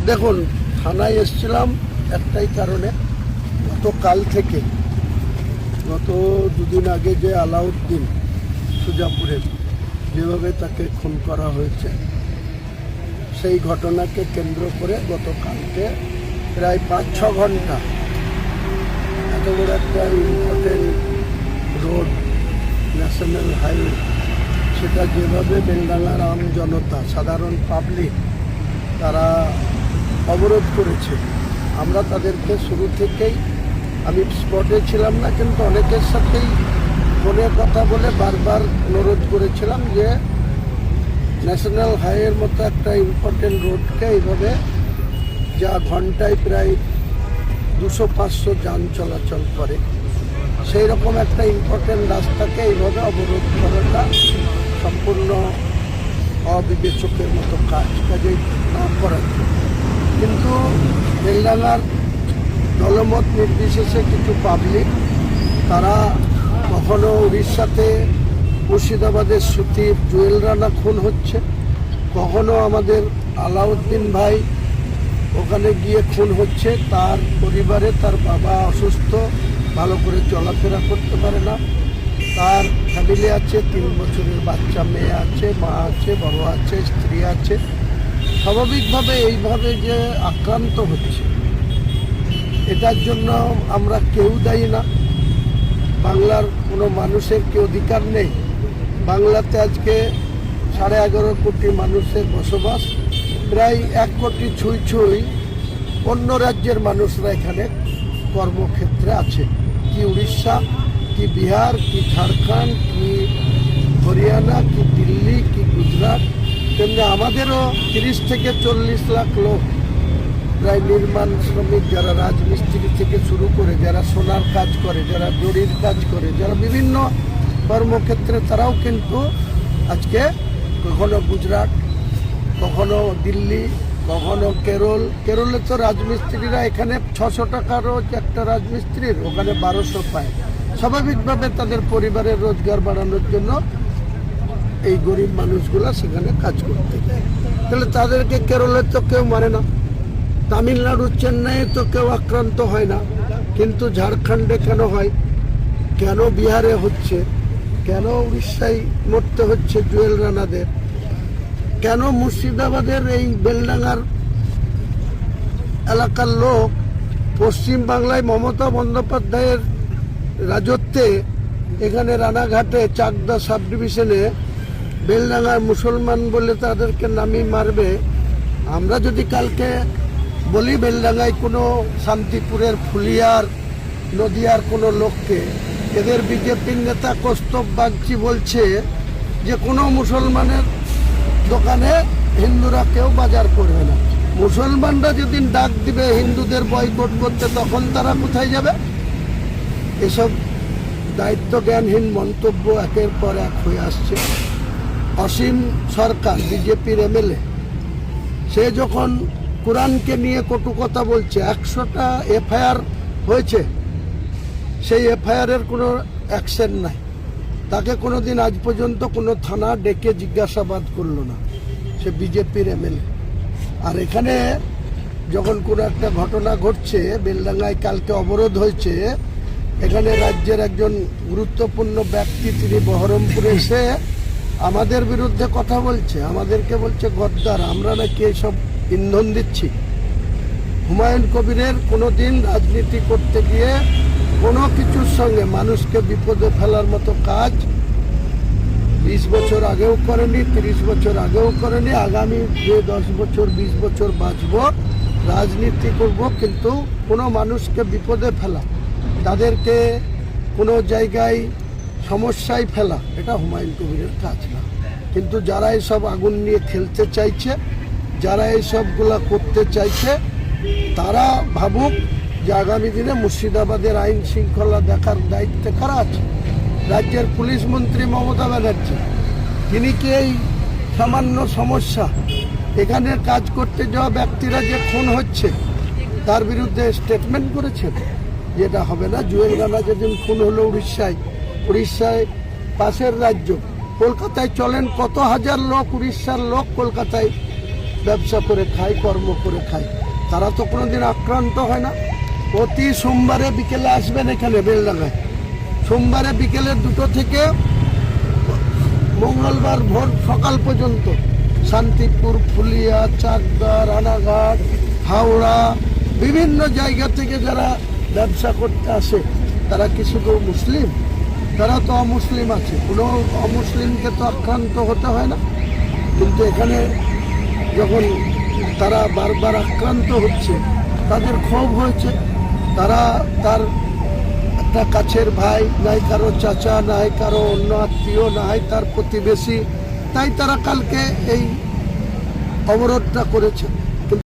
দেখুন, থানায় এসেছিলাম একটাই কারণে, গতকাল থেকে গত দুদিন আগে যে আলাউদ্দিন সুজাপুরের যেভাবে তাকে খুন করা হয়েছে, সেই ঘটনাকে কেন্দ্র করে গতকালকে প্রায় 5-6 ঘন্টা এত বড় একটা ইম্পর্টেন্ট রোড, ন্যাশনাল হাইওয়ে, সেটা যেভাবে বেলডাঙ্গার আম জনতা, সাধারণ পাবলিক তারা অবরোধ করেছে, আমরা তাদেরকে শুরু থেকেই, আমি স্পটে ছিলাম না কিন্তু অনেকের সাথেই ফোনে কথা বলে বারবার অনুরোধ করেছিলাম যে ন্যাশনাল হাইওয়ের মতো একটা ইম্পর্টেন্ট রোডকে এইভাবে, যা ঘন্টায় প্রায় 200-500 যান চলাচল করে, সেই রকম একটা ইম্পর্টেন্ট রাস্তাকে এইভাবে অবরোধ করাটা সম্পূর্ণ অবিবেচকের মতো কাজেই না করার। কিন্তু বেলডাঙ্গার দলমত নির্বিশেষে কিছু পাবলিক, তারা কখনো উড়িষ্যাতে মুর্শিদাবাদের সুতির জুয়েল রানা খুন হচ্ছে, কখনো আমাদের আলাউদ্দিন ভাই ওখানে গিয়ে খুন হচ্ছে, তার পরিবারে তার বাবা অসুস্থ, ভালো করে চলাফেরা করতে পারে না, তার ফ্যামিলি আছে, 3 বছরের বাচ্চা মেয়ে আছে, মা আছে, বড় আছে, স্ত্রী আছে, স্বাভাবিকভাবে এইভাবে যে আক্রান্ত হচ্ছে, এটার জন্য আমরা কেউ দায়ী না। বাংলার কোনো মানুষের কি অধিকার নেই? বাংলাতে আজকে 11.5 কোটি মানুষের বসবাস, প্রায় 1 কোটি ছুঁই অন্য রাজ্যের মানুষরা এখানে কর্মক্ষেত্রে আছে, কি উড়িষ্যা, কি বিহার, কি ঝাড়খণ্ড, কি হরিয়ানা, কি দিল্লি, কি গুজরাট। তেমনি আমাদেরও 30 থেকে 40 লাখ লোক, প্রায় নির্মাণ শ্রমিক, যারা রাজমিস্ত্রি থেকে শুরু করে, যারা সোনার কাজ করে, যারা জরির কাজ করে, যারা বিভিন্ন কর্মক্ষেত্রে, তারাও কিন্তু আজকে কখনো গুজরাট, কখনো দিল্লি, কখনো কেরলে তো রাজমিস্ত্রিরা এখানে 600 টাকা রোজ একটা রাজমিস্ত্রির, ওখানে 1200 পায়। স্বাভাবিকভাবে তাদের পরিবারের রোজগার বাড়ানোর জন্য এই গরিব মানুষগুলা সেখানে কাজ করতে যায়। তাহলে তাদেরকে কেরলে তো কেউ মানে না, তামিলনাড়ু চেন্নাইয়ে তো কেউ আক্রান্ত হয় না, কিন্তু ঝাড়খণ্ডে কেন হয়, কেন বিহারে হচ্ছে, কেন উড়িষ্যায় মরতে হচ্ছে জুয়েল রানাদের, কেন মুর্শিদাবাদের এই বেলডাঙ্গার এলাকার লোক পশ্চিম বাংলায় মমতা বন্দ্যোপাধ্যায়ের রাজত্বে এখানে রানাঘাটে চাকদা সাব ডিভিশনে বেলডাঙ্গার মুসলমান বলে তাদেরকে নামিয়ে মারবে। আমরা যদি কালকে বলি বেলডাঙ্গায় কোনো শান্তিপুরের, ফুলিয়ার, নদিয়ার কোনো লোককে, এদের বিজেপির নেতা কৌস্তব বাগচি বলছে যে কোনো মুসলমানের দোকানে হিন্দুরা কেউ বাজার করবে না। মুসলমানরা যেদিন ডাক দিবে হিন্দুদের বয়কট করতে, তখন তারা কোথায় যাবে? এসব দায়িত্ব জ্ঞানহীন মন্তব্য একের পর এক হয়ে আসছে। অসীম সরকার, বিজেপির এমএলএ, সে যখন কোরআনকে নিয়ে কটু কথা বলছে, 100টা এফআইআর হয়েছে, সেই এফআইআরের কোনো অ্যাকশন নাই, তাকে কোনোদিন আজ পর্যন্ত কোনো থানা ডেকে জিজ্ঞাসাবাদ করলো না, সে বিজেপির এমএলএ। আর এখানে যখন কোনো একটা ঘটনা ঘটছে, বেলডাঙ্গায় কালকে অবরোধ হয়েছে, এখানে রাজ্যের একজন গুরুত্বপূর্ণ ব্যক্তি, তিনি বহরমপুরে এসে আমাদের বিরুদ্ধে কথা বলছে, আমাদেরকে বলছে গদ্দার, আমরা নাকি এইসব ইন্ধন দিচ্ছি। হুমায়ুন কবিরের কোনো দিন রাজনীতি করতে গিয়ে কোনো কিছুর সঙ্গে মানুষকে বিপদে ফেলার মতো কাজ 20 বছর আগেও করেনি, 30 বছর আগেও করেনি। আগামী যে 10 বছর 20 বছর বাঁচব, রাজনীতি করব, কিন্তু কোনো মানুষকে বিপদে ফেলা, তাদেরকে কোনো জায়গায় সমস্যায় ফেলা, এটা হুমায়ুন কবিরের কাজ না। কিন্তু যারা এইসব আগুন নিয়ে খেলতে চাইছে, যারা এইসবগুলা করতে চাইছে, তারা ভাবুক যে আগামী দিনে মুর্শিদাবাদের আইন শৃঙ্খলা দেখার দায়িত্বে কারা আছে? রাজ্যের পুলিশ মন্ত্রী মমতা ব্যানার্জি, তিনি কি এই সামান্য সমস্যা, এখানে কাজ করতে যাওয়া ব্যক্তিরা যে খুন হচ্ছে তার বিরুদ্ধে স্টেটমেন্ট করেছেন? যেটা হবে না। জুয়েল রানা যেদিন খুন হলো উড়িষ্যায় পাশের রাজ্য কলকাতায় চলেন, কত হাজার লোক, উড়িষ্যার লোক কলকাতায় ব্যবসা করে খায়, কর্ম করে খায়, তারা তো কোনোদিন আক্রান্ত হয় না। প্রতি সোমবারে বিকেলে আসবেন এখানে বেলডাঙ্গায়, সোমবারে বিকেলে 2টো থেকে মঙ্গলবার ভোর সকাল পর্যন্ত শান্তিপুর, ফুলিয়া, চাকদা, রানাঘাট, হাওড়া, বিভিন্ন জায়গা থেকে যারা ব্যবসা করতে আসে তারা কি শুধু মুসলিম? তারা তো অমুসলিম আছে, কোনো অমুসলিমকে তো আক্রান্ত হতে হয় না। কিন্তু এখানে যখন তারা বারবার আক্রান্ত হচ্ছে, তাদের ক্ষোভ হয়েছে, তারা তার একটা কাছের ভাই, নাই কারো চাচা, নাই কারো অন্য আত্মীয়, নাই তার প্রতিবেশী, তাই তারা কালকে এই অবরোধটা করেছে।